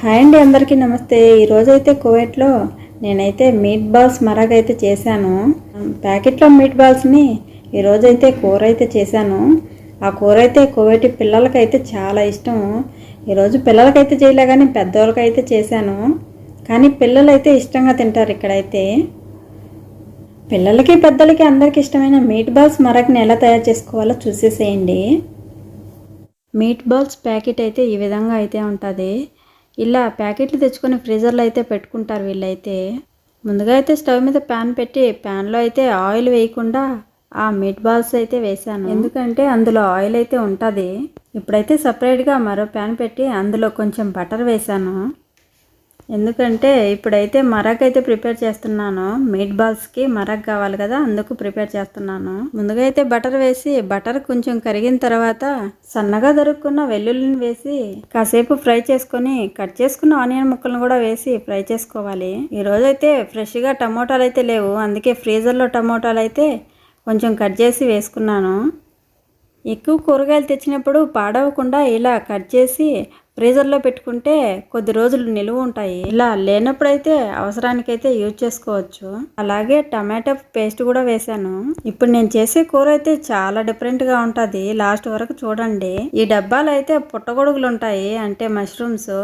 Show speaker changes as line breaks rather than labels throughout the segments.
Hi అండి, అందరికీ నమస్తే. ఈరోజైతే కువైట్లో నేనైతే మీట్ బాల్స్ మరగ అయితే చేశాను. ప్యాకెట్లో మీట్ బాల్స్ని ఈరోజైతే కూర అయితే చేశాను. ఆ కూర అయితే కువైటీ పిల్లలకైతే చాలా ఇష్టం. ఈరోజు పిల్లలకైతే చేయలే కానీ పెద్దవాళ్ళకైతే చేశాను. కానీ పిల్లలైతే ఇష్టంగా తింటారు. ఇక్కడైతే పిల్లలకి పెద్దలకి అందరికీ ఇష్టమైన మీట్ బాల్స్ మరగని ఎలా తయారు చేసుకోవాలో చూసేసేయండి. మీట్ బాల్స్ ప్యాకెట్ అయితే ఈ విధంగా అయితే ఉంటుంది. ఇలా ప్యాకెట్లు తెచ్చుకొని ఫ్రీజర్లో అయితే పెట్టుకుంటారు వీళ్ళైతే. ముందుగా అయితే స్టవ్ మీద ప్యాన్ పెట్టి ప్యాన్లో అయితే ఆయిల్ వేయకుండా ఆ మీట్ బాల్స్ అయితే వేసాను. ఎందుకంటే అందులో ఆయిల్ అయితే ఉంటుంది. ఇప్పుడైతే సపరేట్గా మరో ప్యాన్ పెట్టి అందులో కొంచెం బటర్ వేసాను. ఎందుకంటే ఇప్పుడైతే మరగ్ అయితే ప్రిపేర్ చేస్తున్నాను. మీట్ బాల్స్కి మరగ్ కావాలి కదా, అందుకు ప్రిపేర్ చేస్తున్నాను. ముందుగా అయితే బటర్ వేసి బటర్ కొంచెం కరిగిన తర్వాత సన్నగా దొరుకున్న వెల్లుల్లిని వేసి కాసేపు ఫ్రై చేసుకొని కట్ చేసుకున్న ఆనియన్ ముక్కలను కూడా వేసి ఫ్రై చేసుకోవాలి. ఈరోజు అయితే ఫ్రెష్గా టమోటాలు అయితే లేవు, అందుకే ఫ్రీజర్లో టమోటాలు అయితే కొంచెం కట్ చేసి వేసుకున్నాను. ఎక్కువ కూరగాయలు తెచ్చినప్పుడు పాడవకుండా ఇలా కట్ చేసి ఫ్రీజర్లో పెట్టుకుంటే కొద్ది రోజులు నిలువ ఉంటాయి. ఇలా లేనప్పుడైతే అవసరానికైతే యూజ్ చేసుకోవచ్చు. అలాగే టమాటో పేస్ట్ కూడా వేసాను. ఇప్పుడు నేను చేసే కూర అయితే చాలా డిఫరెంట్గా ఉంటుంది. లాస్ట్ వరకు చూడండి. ఈ డబ్బాలు అయితే పుట్టగొడుగులు ఉంటాయి, అంటే మష్రూమ్స్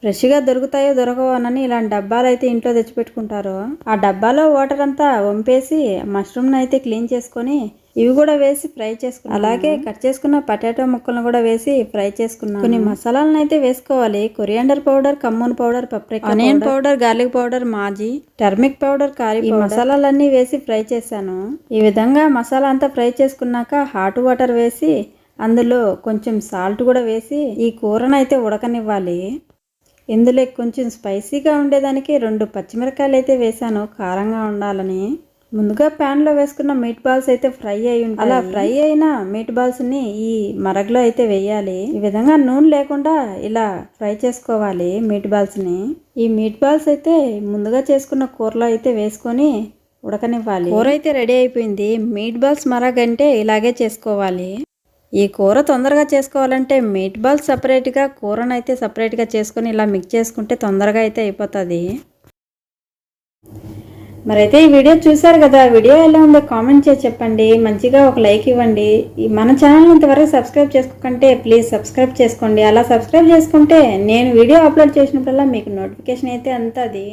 ఫ్రెష్గా దొరుకుతాయో దొరకవోనని ఇలాంటి డబ్బాలు అయితే ఇంట్లో తెచ్చిపెట్టుకుంటారు. ఆ డబ్బాలో వాటర్ అంతా వంపేసి మష్రూమ్ని అయితే క్లీన్ చేసుకొని ఇవి కూడా వేసి ఫ్రై చేసుకున్నాను. అలాగే కట్ చేసుకున్న పొటాటో ముక్కలను కూడా వేసి ఫ్రై చేసుకున్నాను. కొన్ని మసాలాలను అయితే వేసుకోవాలి. Coriander powder, cumin powder, paprika, onion powder, garlic powder, మాజీ, టర్మిక్ పౌడర్, కారీ పౌడర్, మసాలాలన్నీ వేసి ఫ్రై చేశాను. ఈ విధంగా మసాలా అంతా ఫ్రై చేసుకున్నాక హాట్ వాటర్ వేసి అందులో కొంచెం సాల్ట్ కూడా వేసి ఈ కూరను అయితే ఉడకనివ్వాలి. ఇందులో కొంచెం స్పైసీగా ఉండేదానికి 2 పచ్చిమిరకాయలు అయితే వేసాను, కారంగా ఉండాలని. ముందుగా ప్యాన్లో వేసుకున్న మీట్ బాల్స్ అయితే ఫ్రై అయి ఉంటాయి. అలా ఫ్రై అయిన మీట్ బాల్స్ని ఈ మరగలో అయితే వేయాలి. ఈ విధంగా నూనె లేకుండా ఇలా ఫ్రై చేసుకోవాలి మీట్ బాల్స్ని. ఈ మీట్ బాల్స్ అయితే ముందుగా చేసుకున్న కూరలో అయితే వేసుకొని ఉడకనివ్వాలి. కూర అయితే రెడీ అయిపోయింది. మీట్ బాల్స్ మరగంటే ఇలాగే చేసుకోవాలి. ఈ కూర తొందరగా చేసుకోవాలంటే మీట్ బాల్స్ సపరేట్గా, కూరను అయితే సపరేట్గా చేసుకొని ఇలా మిక్స్ చేసుకుంటే తొందరగా అయితే అయిపోతుంది. మరైతే ఈ వీడియో చూసారు కదా, వీడియో ఎలా ఉందో కామెంట్ చేసి చెప్పండి. మంచిగా ఒక లైక్ ఇవ్వండి. మన ఛానల్ ఇంతవరకు సబ్స్క్రైబ్ చేసుకోకుంటే ప్లీజ్ సబ్స్క్రైబ్ చేసుకోండి. అలా సబ్స్క్రైబ్ చేసుకుంటే నేను వీడియో అప్లోడ్ చేసినప్పుడల్లా మీకు నోటిఫికేషన్ అయితే అందుతుంది.